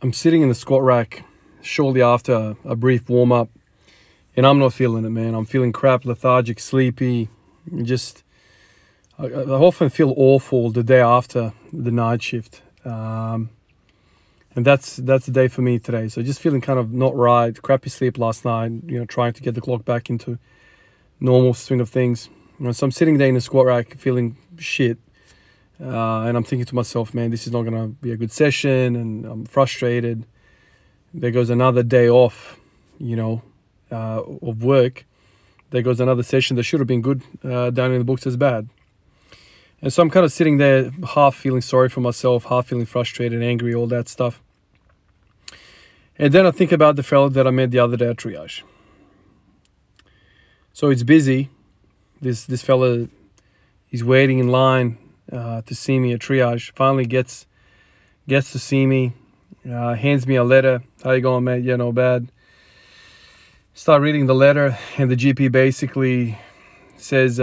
I'm sitting in the squat rack shortly after a brief warm-up, and I'm not feeling it, man. I'm feeling crap, lethargic, sleepy. I often feel awful the day after the night shift. And that's the day for me today. So just feeling kind of not right, crappy sleep last night, trying to get the clock back into normal swing of things. So I'm sitting there in the squat rack feeling shit. And I'm thinking to myself, man, this is not going to be a good session, and I'm frustrated. There goes another day off, of work. There goes another session that should have been good down in the books as bad. And so I'm kind of sitting there half feeling sorry for myself, half feeling frustrated, angry, all that stuff. And then I think about the fella that I met the other day at triage. So it's busy. This fella is waiting in line to see me at triage. Finally gets to see me, hands me a letter. How you going, mate? Yeah, no bad. Start reading the letter, and the GP basically says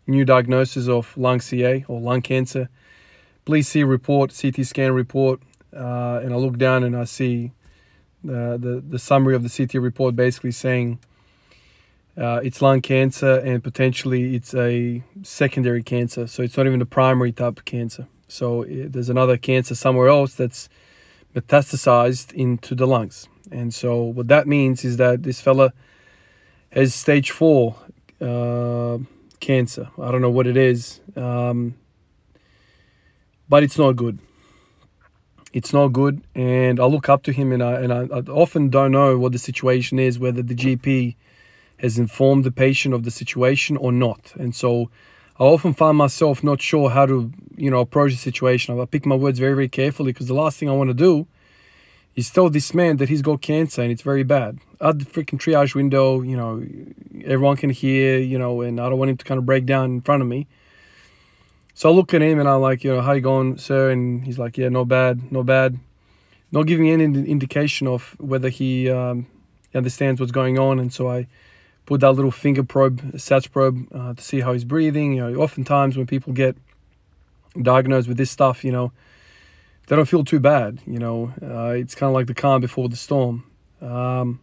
new diagnosis of lung CA or lung cancer. Please see report, CT scan report. And I look down and I see the summary of the CT report basically saying it's lung cancer and potentially it's a secondary cancer. So it's not even the primary type of cancer. So there's another cancer somewhere else that's metastasized into the lungs. And so what that means is that this fella has stage 4 cancer. I don't know what it is, but it's not good. It's not good, and I look up to him, and I often don't know what the situation is, whether the GP has informed the patient of the situation or not. And so I often find myself not sure how to, approach the situation. I pick my words very, very carefully, because the last thing I want to do is tell this man that he's got cancer and it's very bad. At the freaking triage window, everyone can hear, and I don't want him to kind of break down in front of me. So I look at him and I'm like, how you going, sir? And he's like, yeah, not bad, not bad. Not giving any indication of whether he understands what's going on. And so I put that little finger probe, SATS probe, to see how he's breathing. Oftentimes when people get diagnosed with this stuff, they don't feel too bad. It's kind of like the calm before the storm. So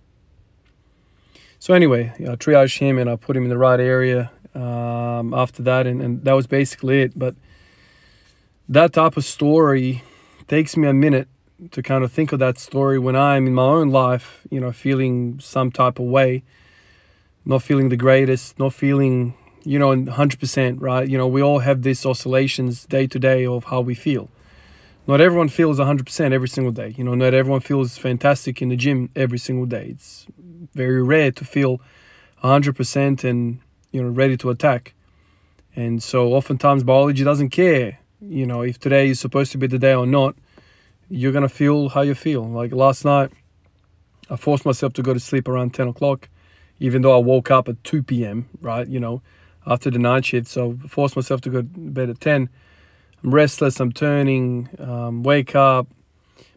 anyway, I triaged him and I put him in the right area after that, and that was basically it. But that type of story takes me a minute to kind of think of that story when I'm in my own life, feeling some type of way, not feeling the greatest, not feeling, 100%, right? We all have these oscillations day to day of how we feel. Not everyone feels 100% every single day. Not everyone feels fantastic in the gym every single day. It's very rare to feel 100% and, ready to attack. And so oftentimes biology doesn't care, if today is supposed to be the day or not. You're going to feel how you feel. Like last night, I forced myself to go to sleep around 10 o'clock, even though I woke up at 2 p.m., right, after the night shift. So I forced myself to go to bed at 10. I'm restless, I'm turning, wake up.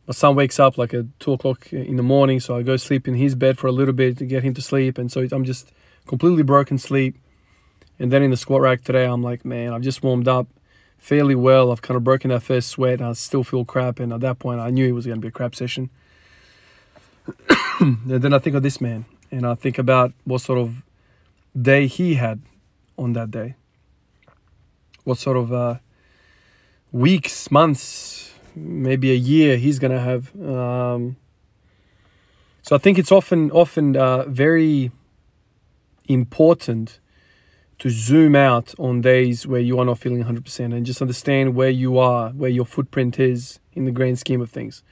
My son wakes up like at 2 o'clock in the morning, so I go sleep in his bed for a little bit to get him to sleep. And so I'm just completely broken sleep. And then in the squat rack today, I'm like, man, I've just warmed up fairly well. I've kind of broken that first sweat, and I still feel crap. And at that point, I knew it was going to be a crap session. And then I think of this man, and I think about what sort of day he had on that day. What sort of weeks, months, maybe a year he's going to have. So I think it's often very important to zoom out on days where you are not feeling 100% and just understand where you are, where your footprint is in the grand scheme of things.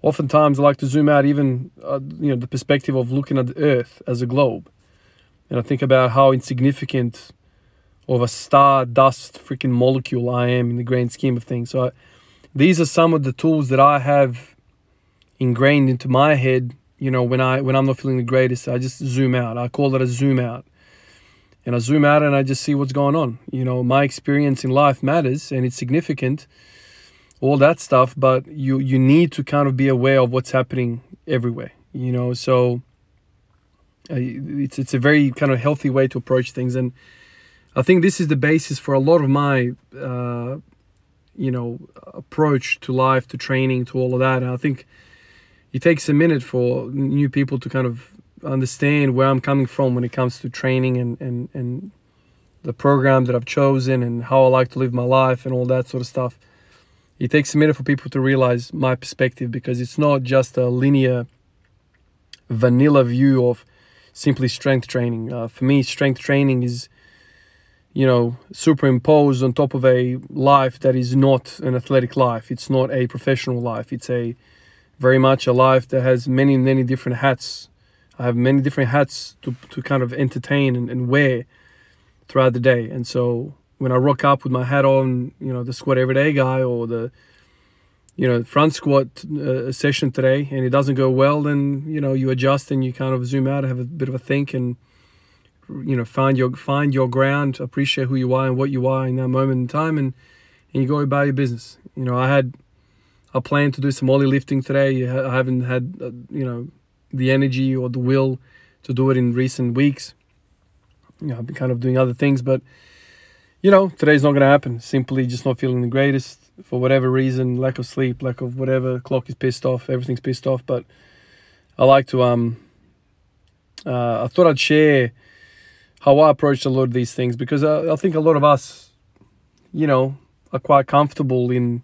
Oftentimes I like to zoom out even, the perspective of looking at the earth as a globe. And I think about how insignificant of a star dust freaking molecule I am in the grand scheme of things. So these are some of the tools that I have ingrained into my head, when I'm not feeling the greatest. I just zoom out. I call it a zoom out. And I zoom out and I just see what's going on. My experience in life matters and it's significant, all that stuff, but you need to kind of be aware of what's happening everywhere, so it's a very kind of healthy way to approach things. And I think this is the basis for a lot of my, approach to life, to training, to all of that. And I think it takes a minute for new people to kind of understand where I'm coming from when it comes to training and the program that I've chosen and how I like to live my life and all that sort of stuff. It takes a minute for people to realize my perspective, because it's not just a linear, vanilla view of simply strength training. For me, strength training is, you know, superimposed on top of a life that is not an athletic life. It's not a professional life. It's a very much a life that has many, many different hats. I have many different hats to kind of entertain and wear throughout the day. And so when I rock up with my hat on, you know, the squat everyday guy, or the, you know, front squat session today, and it doesn't go well, then, you know, you adjust and you kind of zoom out and have a bit of a think and, you know, find your ground, appreciate who you are and what you are in that moment in time, and you go about your business. You know, I plan to do some ollie lifting today. I haven't had, you know, the energy or the will to do it in recent weeks. You know, I've been kind of doing other things, but, you know, today's not going to happen. Simply just not feeling the greatest for whatever reason, lack of sleep, lack of whatever, clock is pissed off, everything's pissed off. But I like to, I thought I'd share how I approached a lot of these things, because I think a lot of us, you know, are quite comfortable in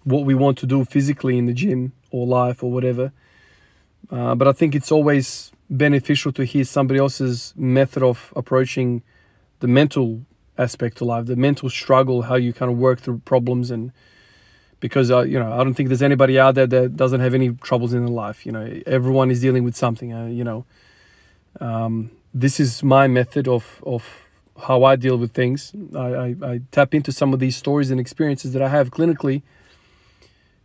what we want to do physically in the gym or life or whatever. But I think it's always beneficial to hear somebody else's method of approaching the mental aspect to life, the mental struggle, how you kind of work through problems. And because, you know, I don't think there's anybody out there that doesn't have any troubles in their life. You know, everyone is dealing with something, you know. This is my method of how I deal with things. I tap into some of these stories and experiences that I have clinically.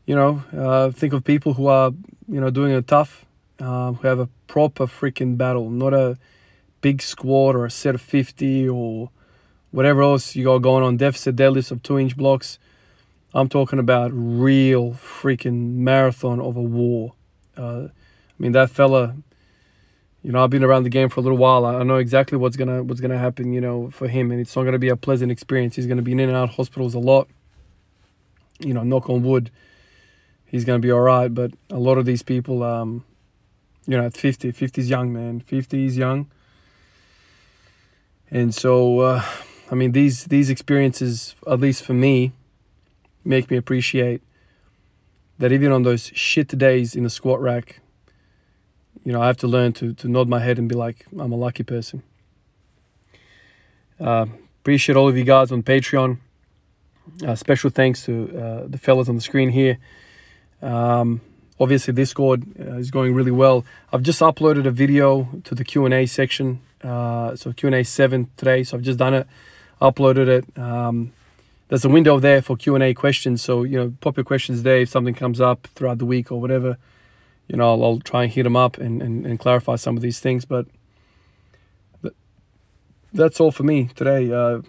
You know, think of people who are, you know, doing it tough, who have a proper freaking battle, not a big squat or a set of 50 or whatever else you got going on, deficit deadlifts of 2-inch blocks. I'm talking about real freaking marathon of a war. I mean, that fella, you know, I've been around the game for a little while. I know exactly what's gonna happen, you know, for him, and it's not gonna be a pleasant experience. He's gonna be in and out of hospitals a lot. You know, knock on wood, he's gonna be all right. But a lot of these people, you know, at 50 is young, man. 50 is young. And so, I mean, these experiences, at least for me, make me appreciate that even on those shit days in the squat rack, you know, I have to learn to nod my head and be like, I'm a lucky person. Appreciate all of you guys on Patreon. Special thanks to the fellas on the screen here. Obviously, Discord is going really well. I've just uploaded a video to the Q&A section. So Q&A 7 today. So I've just done it, uploaded it. There's a window there for Q&A questions. So, you know, pop your questions there. If something comes up throughout the week or whatever, you know, I'll try and hit them up and clarify some of these things. But that's all for me today.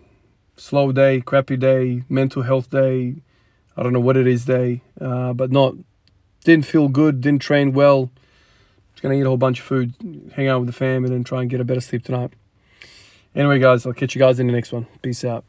Slow day, crappy day, mental health day. I don't know what it is day, but didn't feel good, didn't train well. Just going to eat a whole bunch of food, hang out with the fam, and then try and get a better sleep tonight. Anyway, guys, I'll catch you guys in the next one. Peace out.